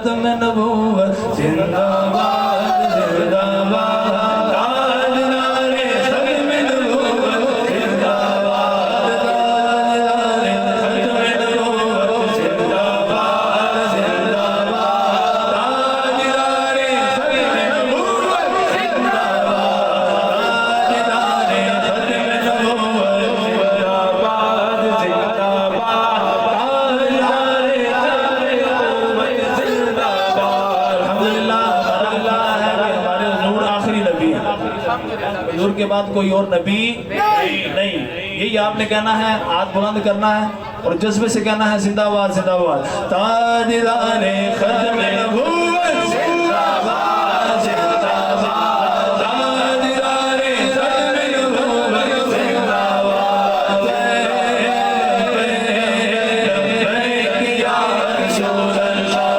खत्म नबूवत जिंदाबाद जिंदाबाद ताजदारे खत्म नबूवत जिंदाबाद ताजदारे खत्म नबूवत जिंदाबाद जिंदाबाद ताजदारे खत्म नबूवत जिंदाबाद ताजदारे खत्म नबूवत जिंदाबाद हुजूर के बाद कोई और नबी नहीं। यही आपने कहना है, हाथ बुलंद करना है और जज्बे से कहना है जिंदाबाद जिंदाबाद ताजदारे खत्म नबूवत जिंदाबाद जिंदाबाद ताजदारे खत्म नबूवत जिंदाबाद लब्बैक या रसूल अल्लाह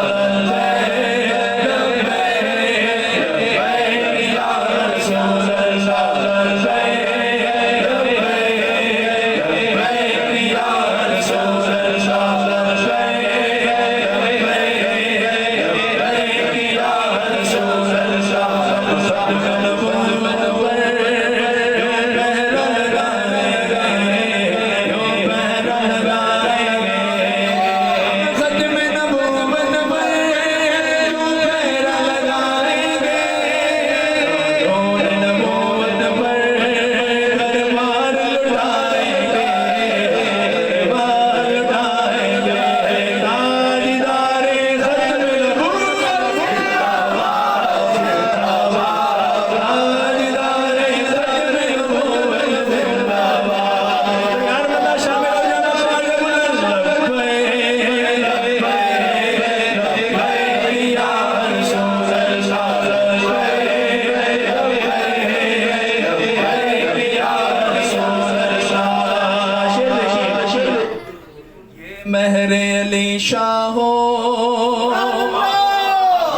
महरे अली शाह हो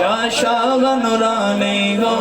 या शाह नूरानी हो।